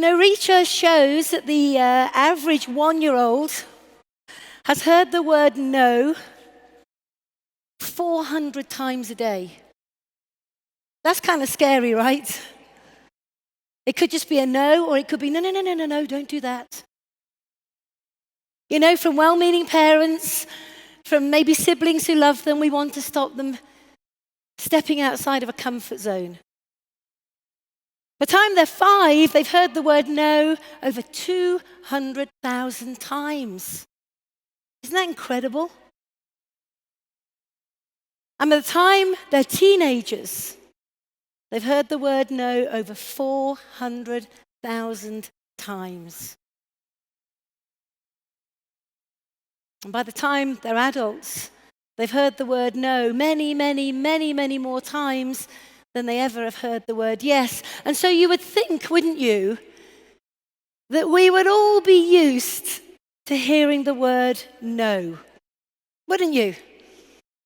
Research shows that the average 1-year-old has heard the word no 400 times a day. That's kind of scary, right? It could just be a no, or it could be no, don't do that. From well-meaning parents, from maybe siblings who love them, we want to stop them stepping outside of a comfort zone. By the time they're 5, they've heard the word no over 200,000 times. Isn't that incredible? And by the time they're teenagers, they've heard the word no over 400,000 times. And by the time they're adults, they've heard the word no many, many, many, many more times than they ever have heard the word yes. And so you would think, wouldn't you, that we would all be used to hearing the word no. Wouldn't you?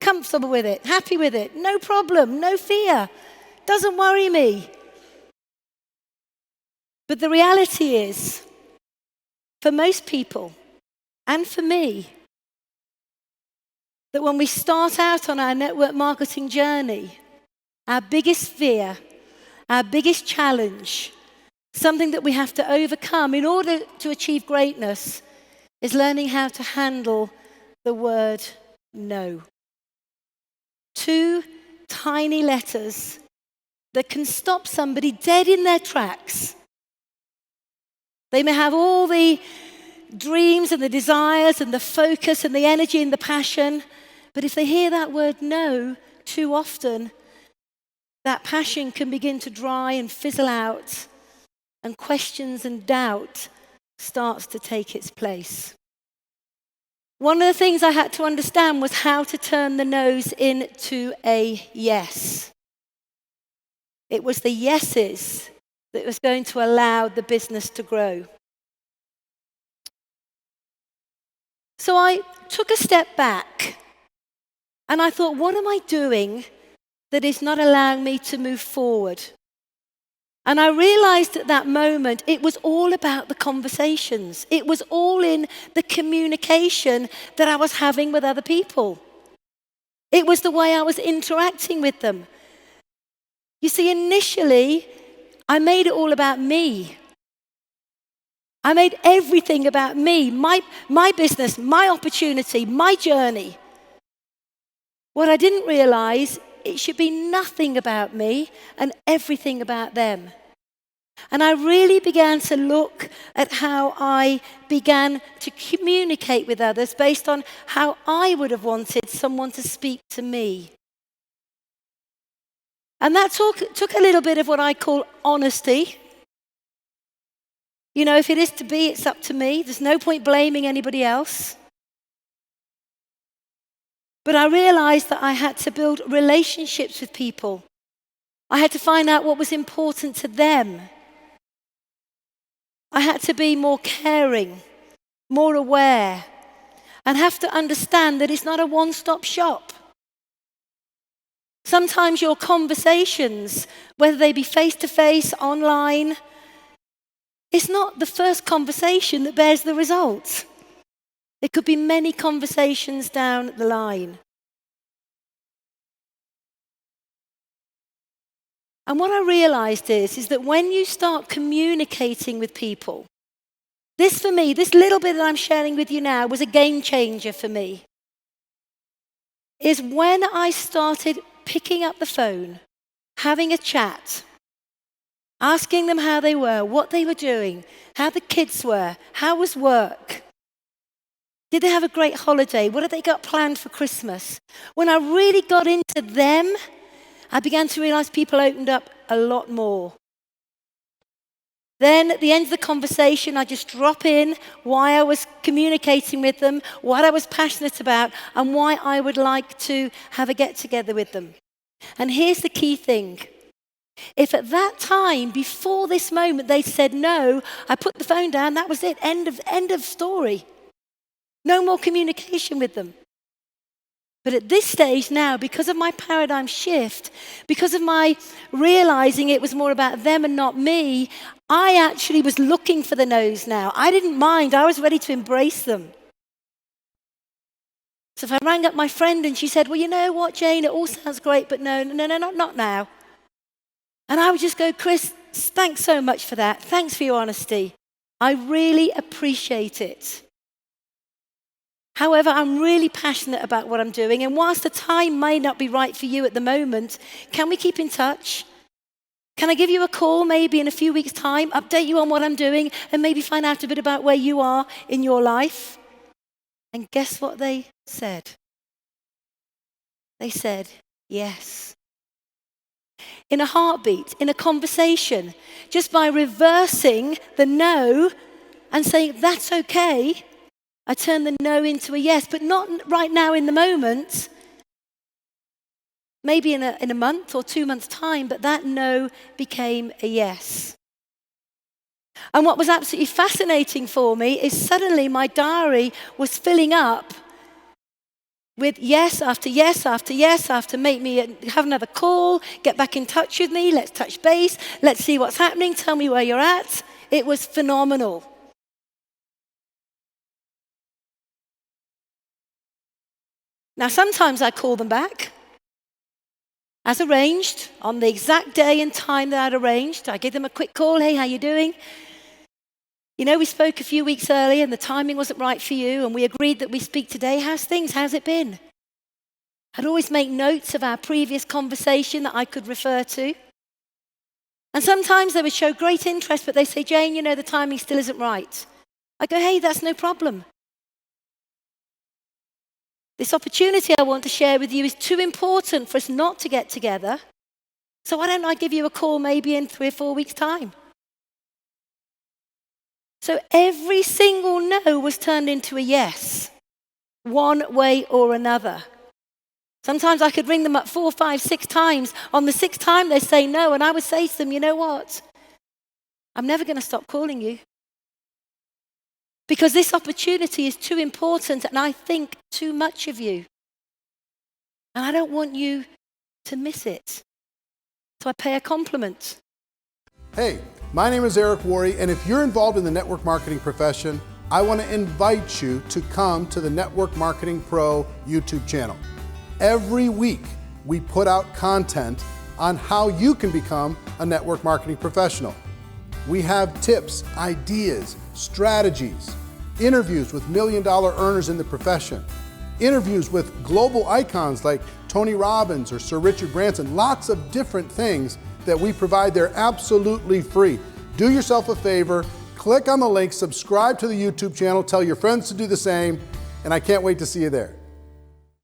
Comfortable with it, happy with it, no problem, no fear, doesn't worry me. But the reality is, for most people, and for me, that when we start out on our network marketing journey, our biggest fear, our biggest challenge, something that we have to overcome in order to achieve greatness, is learning how to handle the word no. 2 tiny letters that can stop somebody dead in their tracks. They may have all the dreams and the desires and the focus and the energy and the passion, but if they hear that word no too often, that passion can begin to dry and fizzle out, and questions and doubt starts to take its place. One of the things I had to understand was how to turn the no's into a yes. It was the yeses that was going to allow the business to grow. So I took a step back and I thought, what am I doing that is not allowing me to move forward? And I realized at that moment, it was all about the conversations. It was all in the communication that I was having with other people. It was the way I was interacting with them. You see, initially, I made it all about me. I made everything about me, my business, my opportunity, my journey. What I didn't realize, it should be nothing about me and everything about them. And I really began to look at how I began to communicate with others based on how I would have wanted someone to speak to me. And that took a little bit of what I call honesty. If it is to be, it's up to me. There's no point blaming anybody else. But I realized that I had to build relationships with people. I had to find out what was important to them. I had to be more caring, more aware, and have to understand that it's not a one-stop shop. Sometimes your conversations, whether they be face-to-face, online, it's not the first conversation that bears the results. It could be many conversations down the line. And what I realized is that when you start communicating with people, this for me, this little bit that I'm sharing with you now was a game changer for me, is when I started picking up the phone, having a chat, asking them how they were, what they were doing, how the kids were, how was work. Did they have a great holiday? What had they got planned for Christmas? When I really got into them, I began to realize people opened up a lot more. Then at the end of the conversation, I just drop in why I was communicating with them, what I was passionate about, and why I would like to have a get-together with them. And here's the key thing. If at that time, before this moment, they said no, I put the phone down, that was it, end of story. No more communication with them. But at this stage now, because of my paradigm shift, because of my realizing it was more about them and not me, I actually was looking for the no's now. I didn't mind. I was ready to embrace them. So if I rang up my friend and she said, well, you know what, Jayne, it all sounds great, but no, not now. And I would just go, Chris, thanks so much for that. Thanks for your honesty. I really appreciate it. However, I'm really passionate about what I'm doing, and whilst the time may not be right for you at the moment, can we keep in touch? Can I give you a call maybe in a few weeks' time, update you on what I'm doing, and maybe find out a bit about where you are in your life? And guess what they said? They said, yes. In a heartbeat, in a conversation, just by reversing the no and saying, that's okay, I turned the no into a yes, but not right now in the moment. Maybe in a month or 2 months' time, but that no became a yes. And what was absolutely fascinating for me is suddenly my diary was filling up with yes after yes after yes after make me have another call, get back in touch with me, let's touch base, let's see what's happening, tell me where you're at. It was phenomenal. Now, sometimes I call them back, as arranged, on the exact day and time that I'd arranged. I give them a quick call, hey, how you doing? You know, we spoke a few weeks earlier and the timing wasn't right for you, and we agreed that we speak today. How's things? How's it been? I'd always make notes of our previous conversation that I could refer to. And sometimes they would show great interest, but they say, Jayne, you know, the timing still isn't right. I go, hey, that's no problem. This opportunity I want to share with you is too important for us not to get together. So why don't I give you a call maybe in 3 or 4 weeks' time? So every single no was turned into a yes, one way or another. Sometimes I could ring them up 4, 5, 6 times. On the 6th time, they say no, and I would say to them, you know what? I'm never going to stop calling you. Because this opportunity is too important, and I think too much of you. And I don't want you to miss it. So I pay a compliment. Hey, my name is Worre, and if you're involved in the network marketing profession, I want to invite you to come to the Network Marketing Pro YouTube channel. Every week, we put out content on how you can become a network marketing professional. We have tips, ideas, strategies, interviews with million-dollar earners in the profession, interviews with global icons like Tony Robbins or Sir Richard Branson, lots of different things that we provide. They're absolutely free. Do yourself a favor, click on the link, subscribe to the YouTube channel, tell your friends to do the same, and I can't wait to see you there.